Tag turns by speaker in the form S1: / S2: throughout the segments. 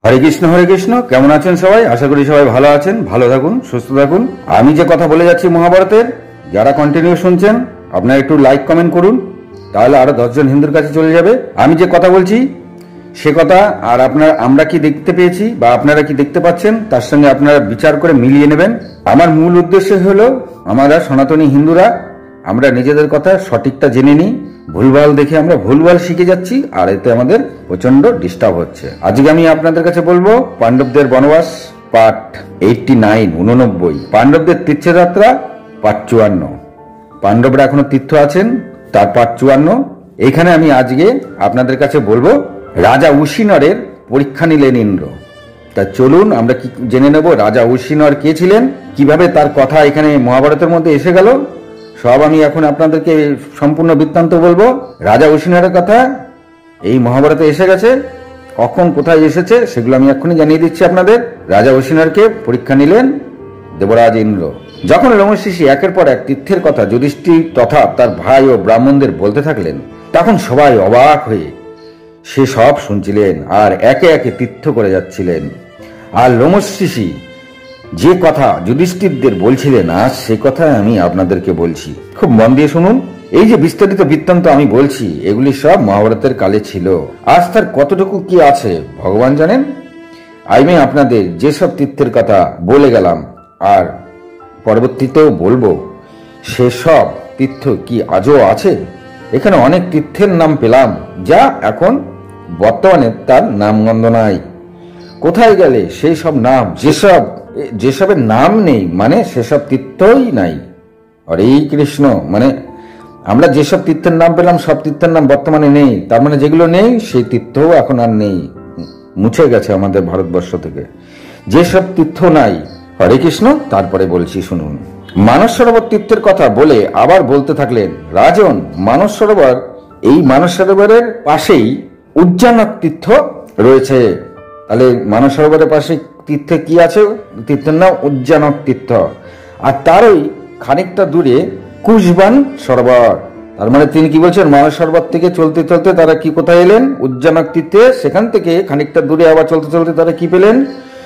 S1: হরে কৃষ্ণ। কেমন আছেন সবাই? আশা করি সবাই ভালো আছেন, ভালো থাকুন, সুস্থ থাকুন। আমি যে কথা বলে যাচ্ছি মহাভারতের, যারা কন্টিনিউ শুনছেন আপনারা একটু লাইক কমেন্ট করুন, তাহলে আরো 10 জন হিন্দুর কাছে চলে যাবে। আমি যে কথা বলছি সে কথা আর আমরা কি দেখতে পেয়েছি বা আপনারা কি দেখতে পাচ্ছেন তার সঙ্গে আপনারা বিচার করে মিলিয়ে নেবেন। আমার মূল উদ্দেশ্য হলো আমরা সনাতনী হিন্দুরা আমরা নিজেদের কথা সঠিকটা জেনে নিই। ভুলভাল দেখে আমরা ভুলভাল শিখে যাচ্ছি, আর এতে আমাদের প্রচন্ড ডিস্টার্ব হচ্ছে। আজকে আমি আপনাদের কাছে বলবো পাণ্ডবদের বনবাস পার্ট 89 89, পাণ্ডবদের তীর্থযাত্রা পার্ট 54। পাণ্ডবরা এখনো তীর্থ আছেন, তার পার্ট 54। এখানে আমি আজকে আপনাদের কাছে বলবো রাজা উশিনরের পরীক্ষা নিলেন ইন্দ্র। তা চলুন আমরা কি জেনে নেব রাজা উশিনর কে ছিলেন, কিভাবে তার কথা এখানে মহাভারতের মধ্যে এসে গেল। সব আমি এখন আপনাদেরকে সম্পূর্ণ বৃত্তান্ত বলবো। রাজা উশিনরের কথা এই মহাভারতে এসে গেছে, কখন কোথায় এসেছে সেগুলো আমি এক্ষুনি জানিয়ে দিচ্ছি আপনাদের। রাজা উশিনরকে পরীক্ষা নিলেন দেবরাজ ইন্দ্র। যখন লোমশিষি একের পর এক তীর্থের কথা যুধিষ্ঠির তথা তার ভাই ও ব্রাহ্মণদের বলতে থাকলেন, তখন সবাই অবাক হয়ে সে সব শুনছিলেন আর একে একে তীর্থ করে যাচ্ছিলেন। আর লোমশিষি যে কথা যুধিষ্ঠিরদের বলছিলেন আজ সে কথা আমি আপনাদেরকে বলছি, খুব মন দিয়ে শুনুন। এই যে বিস্তারিত বৃত্তান্ত আমি বলছি এগুলি সব মহাভারতের কালে ছিল, আজ তার কতটুকু কি আছে ভগবান জানেন। আমি আপনাদের যেসব তীর্থের কথা বলে গেলাম আর পরবর্তীতেও বলবো, সেসব তীর্থ কি আজও আছে? এখানে অনেক তীর্থের নাম পেলাম যা এখন বর্তমানে তার নামগন্ধ নাই। কোথায় গেলে সেই সব নাম? যেসবের নাম নেই মানে সেসব তীর্থই নাই। হরে কৃষ্ণ। মানে আমরা যেসব তীর্থের নাম পেলাম সব তীর্থের নাম বর্তমানে নেই, তার মানে যেগুলো নেই সেই তীর্থও এখন আর নেই, মুছে গেছে আমাদের ভারতবর্ষ থেকে। যেসব তীর্থ নাই, হরে কৃষ্ণ, তারপরে বলছি শুনুন। মানস সরোবর তীর্থের কথা বলে আবার বলতে থাকলেন, রাজন মানস সরোবর, এই মানস সরোবরের পাশেই উজ্জানক তীর্থ রয়েছে। তাহলে মানস সরোবরের পাশে তীর্থে কি আছে? তীর্থের নাম উজ্জানক তীর্থ। আর তারই খানিকটা দূরে কুশবান সরোবর। তার মানে তিনি কি বলছেন, মানস সরোবর থেকে চলতে চলতে তারা কি কোথায় এলেন? উজ্জানক তীর্থে। সেখান থেকে খানিকটা দূরে আবার চলতে চলতে তারা কি পেলেন?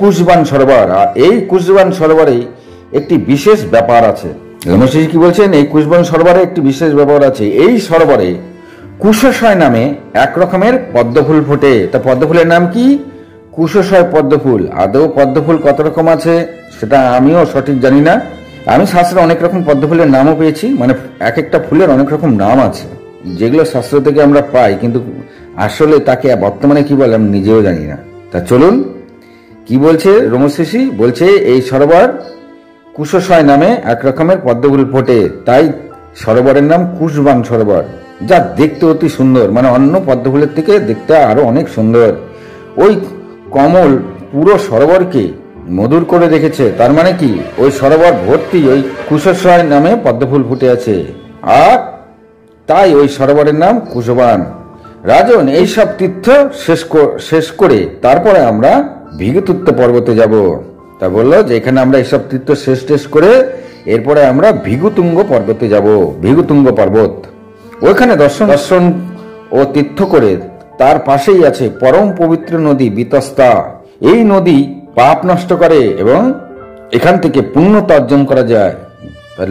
S1: কুশবান সরোবর। আর এই কুশবান সরোবরে একটি বিশেষ ব্যাপার আছে। লোমশিষি কি বলছেন, এই কুশবান সরোবরে একটি বিশেষ ব্যাপার আছে। এই সরোবরে কুশশয় নামে এক রকমের পদ্মফুল ফোটে। তা পদ্মফুলের নাম কি? কুশশয় পদ্মফুল। আদৌ পদ্মফুল কত রকম আছে সেটা আমিও সঠিক জানি না। আমি শাস্ত্রে অনেক রকম পদ্মফুলের নামও পেয়েছি, মানে এক একটা ফুলের অনেক রকম নাম আছে যেগুলো শাস্ত্র থেকে আমরা পাই, কিন্তু আসলে তাকে বর্তমানে কি বলে আমি নিজেও জানি না। তা চলুন কি বলছে লোমশিষি, বলছে এই সরোবর কুশশয় নামে এক রকমের পদ্মফুল ফোটে, তাই সরোবরের নাম কুশবান সরোবর, যা দেখতে অতি সুন্দর, মানে অন্য পদ্মফুলের থেকে দেখতে আরো অনেক সুন্দর। ওই কমল পুরো সরোবরকে মধুর করে রেখেছে। তার মানে কি ওই সরোবর ভর্তি ওই কুশশয় নামে পদ্মফুল ফুটে আছে, আর তাই ওই সরোবরের নাম কুশবান। রাজন এইসব তীর্থ শেষ করে তারপরে আমরা ভিগুতুত্ত পর্বতে যাব। তা বললো যে এখানে আমরা এইসব তীর্থ শেষ করে এরপরে আমরা ভিগুতুঙ্গ পর্বতে যাব। ভিগুতুঙ্গ পর্বত, ওইখানে দর্শন ও তীর্থ করে তার পাশেই আছে পরম পবিত্র নদী বিতস্তা। এই নদী পাপ নষ্ট করে এবং এখান থেকে পুণ্যতা অর্জন করা যায়।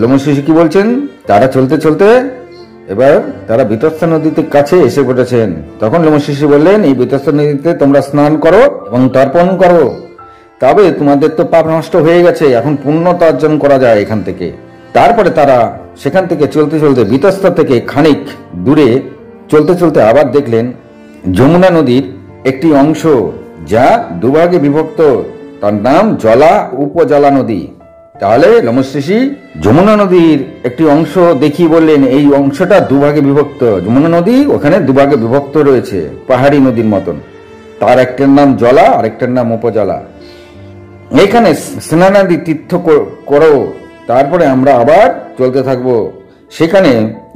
S1: লোমশিষি কি বলছেন, তারা চলতে চলতে এবার তারা বিতস্তা নদীতে কাছে এসে পড়েছেন। তখন লোমশিষি বললেন, এই বিতস্তা নদীতে তোমরা স্নান করো এবং তর্পণ করো, তবে তোমাদের তো পাপ নষ্ট হয়ে গেছে, এখন পুণ্যতা অর্জন করা যায় এখান থেকে। তারপরে তারা সেখান থেকে চলতে চলতে বিতস্তা থেকে খানিক দূরে চলতে চলতে আবার দেখলেন যমুনা নদীর একটি অংশ যা দুভাগে বিভক্ত, তার নাম জলা উপজলা নদী। তাহলে লোমশিষি যমুনা নদীর একটি অংশ দেখিয়ে বললেন এই অংশটা দুভাগে বিভক্ত। যমুনা নদী ওখানে দুভাগে বিভক্ত রয়েছে পাহাড়ি নদীর মতন, তার একটার নাম জলা আর একটার নাম উপজলা। এখানে স্নানাদি তীর্থ করো, তারপরে আমরা আবার চলতে থাকবো। সেখানে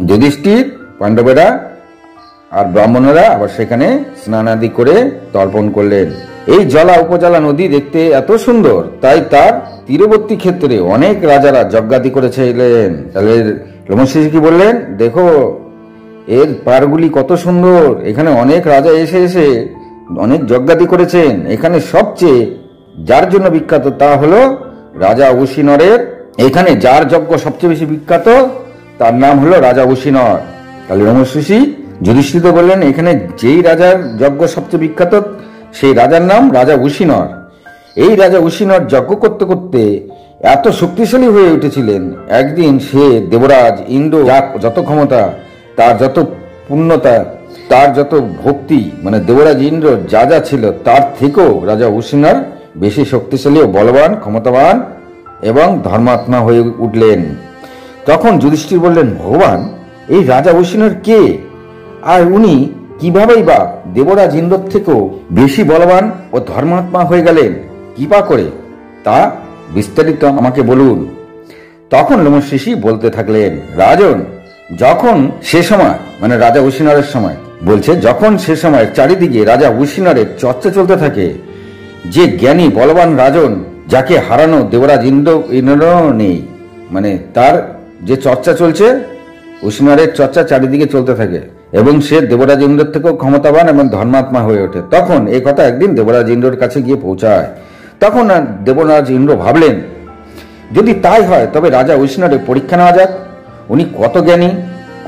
S1: যুধিষ্ঠির, পাণ্ডবেরা আর ব্রাহ্মণরা আবার সেখানে স্নানাদি করে তর্পণ করলেন। এই জলা উপজলা নদী দেখতে এত সুন্দর, তাই তার তীরবর্তী ক্ষেত্রে অনেক রাজারা যজ্ঞাদি করেছিলেন। তাহলে লোমশিষি কি বললেন, দেখো এর পাড়গুলি কত সুন্দর, এখানে অনেক রাজা এসে এসে অনেক যজ্ঞাদি করেছেন। এখানে সবচেয়ে যার জন্য বিখ্যাত তা হলো রাজা উশিনরের, এখানে যার যজ্ঞ সবচেয়ে বেশি বিখ্যাত তার নাম হলো রাজা উশিনর। তাহলে রমেশ যুধিষ্ঠির বললেন এখানে যেই রাজার যজ্ঞ সবচেয়ে বিখ্যাত সেই রাজার নাম রাজা উশিনর। এই রাজা উশিনর যজ্ঞ করতে করতে এত শক্তিশালী হয়ে উঠেছিলেন, একদিন সে দেবরাজ ইন্দ্র যত ক্ষমতা, তার যত পূর্ণতা, তার যত ভক্তি, মানে দেবরাজ ইন্দ্র যা যা ছিল তার থেকেও রাজা উশিনর বেশি শক্তিশালী ও বলবান, ক্ষমতাবান এবং ধর্মাত্মা হয়ে উঠলেন। তখন যুধিষ্ঠির বললেন, ভগবান এই রাজা উশিনর কে, আর উনি কিভাবেই বা দেবরাজ ইন্দ্র থেকেও বেশি বলবান ও ধর্মাত্মা হয়ে গেলেন, কৃপা করে তা বিস্তারিত আমাকে বলুন। তখন লোমশ ঋষি বলতে থাকলেন, রাজন যখন সে সময়, মানে রাজা উশিনরের সময় বলছে, যখন সে সময় চারিদিকে রাজা উশিনরের চর্চা চলতে থাকে, যে জ্ঞানী বলবান রাজন যাকে হারানো দেবরাজ ইন্দ্র নেই, মানে তার যে চর্চা চলছে, উশিনরের চর্চা চারিদিকে চলতে থাকে এবং সে দেবরাজ ইন্দ্রের থেকেও ক্ষমতাবান এবং ধর্মাত্মা হয়ে ওঠে। তখন এই কথা একদিন দেবরাজ ইন্দ্রের কাছে গিয়ে পৌঁছায়। তখন দেবরাজ ইন্দ্র ভাবলেন, যদি তাই হয় তবে রাজা উশিনরের পরীক্ষা নেওয়া যাক, উনি কত জ্ঞানী,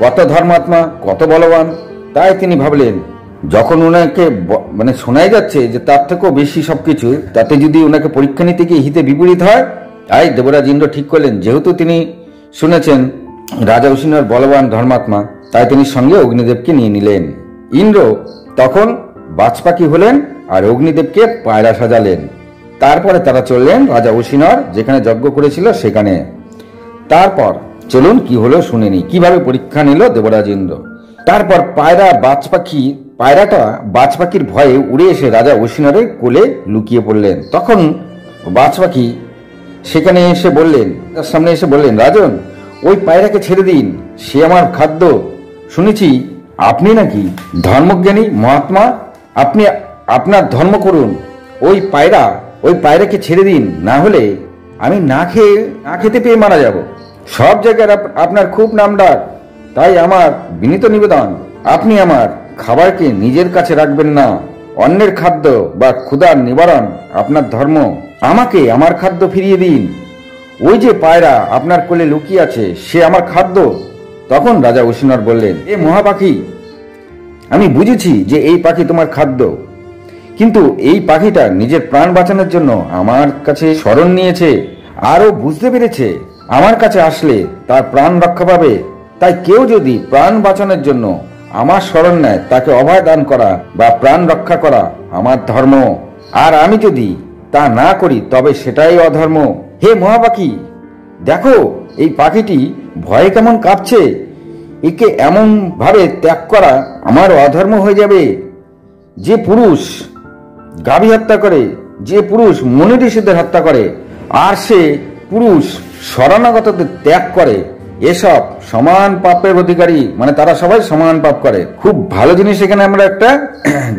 S1: কত ধর্মাত্মা, কত বলবান। তাই তিনি ভাবলেন, যখন ওনাকে মানে শোনাই যাচ্ছে যে তার থেকেও বেশি সবকিছু, তাতে যদি ওনাকে পরীক্ষা নিতে গিয়ে হিতে বিপরীত হয়, তাই দেবরাজ ইন্দ্র ঠিক করলেন, যেহেতু তিনি শুনেছেন রাজা উশিনর বলবান, ধর্মাত্মা, তাই তিনি সঙ্গে অগ্নিদেবকে নিয়ে নিলেন। ইন্দ্র তখন বাজপাখি হলেন আর অগ্নিদেবকে পায়রা সাজালেন। তারপরে তারা চললেন রাজা উশিনর যেখানে যজ্ঞ করেছিল সেখানে। তারপর চলুন কি হলো শুনে নি, কিভাবে পরীক্ষা নিল দেবরাজ ইন্দ্র। তারপর পায়রাটা বাজপাখির ভয়ে উড়ে এসে রাজা উশিনরের কোলে লুকিয়ে পড়লেন। তখন বাজপাখি সেখানে এসে বললেন, তার সামনে এসে বললেন, রাজন ওই পায়রাকে ছেড়ে দিন, সে আমার খাদ্য। শুনেছি আপনি নাকি ধর্মজ্ঞানী মহাত্মা, আপনি আপনার ধর্ম করুন। ওই পায়রাকে ছেড়ে দিন, না হলে আমি না খেতে পেয়ে মারা যাব। সব জায়গায় আপনার খুব নাম ডাক, তাই আমার বিনীত নিবেদন, আপনি আমার খাবারকে নিজের কাছে রাখবেন না। অন্যের খাদ্য বা ক্ষুধার নিবারণ আপনার ধর্ম, আমাকে আমার খাদ্য ফিরিয়ে দিন। ওই যে পায়রা আপনার কোলে লুকিয়ে আছে সে আমার খাদ্য। তখন রাজা উশিনর বললেন, এ মহাপাখি, আমি বুঝেছি যে এই পাখি তোমার খাদ্য, কিন্তু এই পাখিটা নিজের প্রাণ বাঁচানোর জন্য আমার কাছে শরণ নিয়েছে, আরও বুঝতে পেরেছে আমার কাছে আসলে তার প্রাণ রক্ষা পাবে। তাই কেউ যদি প্রাণ বাঁচানোর জন্য আমার শরণ নেয়, তাকে অভয় দান করা বা প্রাণ রক্ষা করা আমার ধর্ম, আর আমি যদি তা না করি তবে সেটাই অধর্ম। হে মহাপাখি, দেখো এই পাখিটি ভয়ে কেমন কাঁপছে, একে এমন ভাবে ত্যাগ করা আমার অধর্ম হয়ে যাবে। যে পুরুষ গাভী হত্যা করে, যে পুরুষ মুনি ঋষিদের হত্যা করে, আর সে পুরুষ শরণাগতদের ত্যাগ করে, এসব সমান পাপের অধিকারী, মানে তারা সবাই সমান পাপ করে। খুব ভালো জিনিস এখানে আমরা একটা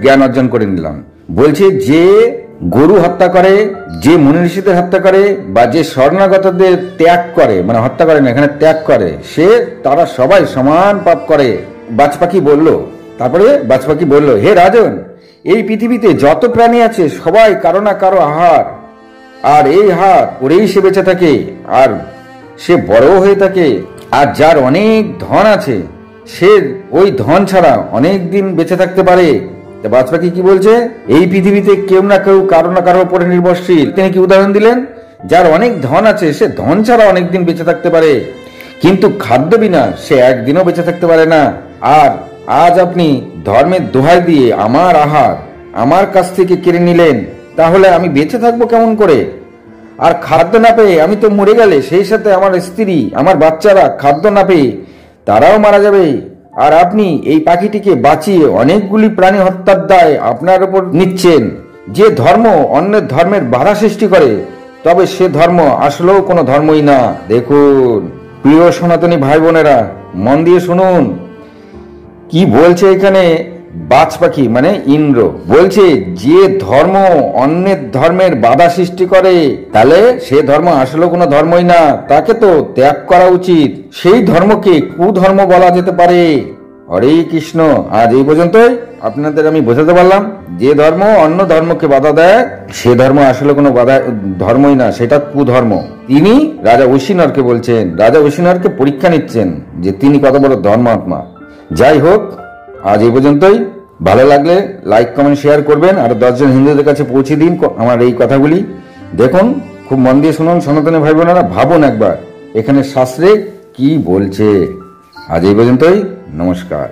S1: জ্ঞান অর্জন করে নিলাম। বলছে যে গরু হত্যা করে, যে মুনি ঋষিদের হত্যা করে, বা যে শরণাগতদের ত্যাগ করে, মানে হত্যা করে না, এখানে ত্যাগ করে, তারা সবাই সমান পাপ করে। বাজপাখি বলল, তারপরে বাজপাখি বলল, হে রাজন, এই পৃথিবীতে যত প্রাণী আছে সবাই কারো না কারো আহার, আর এই হার করেই সে বেঁচে থাকে, আর সে বড় হয়ে থাকে। আর যার অনেক ধন আছে সে ওই ধন ছাড়া অনেক দিন বেঁচে থাকতে পারে। বাজপাখি কি বলছে, এই পৃথিবীতে কেউ না কেউ কারো না কারো উপরে নির্ভরশীল। তিনি কি উদাহরণ দিলেন, যার অনেক ধন আছে সে ধন ছাড়া অনেক দিন বেঁচে থাকতে পারে, কিন্তু খাদ্য বিনা সে একদিনও বেঁচে থাকতে পারে না। আর আজ আপনি ধর্মের দোহাই দিয়ে আমার আহার আমার কাছ থেকে কেড়ে নিলেন, তাহলে আমি বেঁচে থাকবো কেমন করে? আর খাদ্য না পেয়ে আমি তো মরে গেলে সেই সাথে আমার স্ত্রী, আমার বাচ্চারা খাদ্য না পেয়ে তারাও মারা যাবে। আর আপনি এই পাখিটিকে বাঁচিয়ে অনেকগুলি প্রাণী হত্যার দায় আপনার উপর নিচ্ছেন। যে ধর্ম অন্যের ধর্মের বাধা সৃষ্টি করে, তবে সে ধর্ম আসলেও কোনো ধর্মই না। দেখুন প্রিয় সনাতনী ভাই বোনেরা, মন দিয়ে শুনুন কি বলছে এখানে বাজপাখি, মানে ইন্দ্র বলছে, যে ধর্ম অন্যের ধর্মের বাধা সৃষ্টি করে, তাহলে সে ধর্ম আসলে কোনো ধর্মই না, তাকে তো ত্যাগ করা উচিত। সেই ধর্মকে কুধর্ম বলা যেতে পারে। হরে কৃষ্ণ। আজ এই পর্যন্তই। আপনাদের আমি বোঝাতে পারলাম, যে ধর্ম অন্য ধর্মকে বাধা দেয় সে ধর্ম আসলে কোনো ধর্মই না, সেটা কুধর্ম। তিনি রাজা ঐশীনরকে বলছেন, রাজা ঐশীনরকে পরীক্ষা নিচ্ছেন যে তিনি কত বড় ধর্মাত্মা। যাই হোক, আজ এই পর্যন্তই। ভালো লাগলে লাইক কমেন্ট শেয়ার করবেন, আর 10 জন হিন্দুদের কাছে পৌঁছে দিন আমার এই কথাগুলি। দেখুন, খুব মন দিয়ে শুনুন সনাতনী ভাই বোনেরা, ভাবুন একবার এখানে শাস্ত্রে কি বলছে। আজ এই পর্যন্তই, নমস্কার।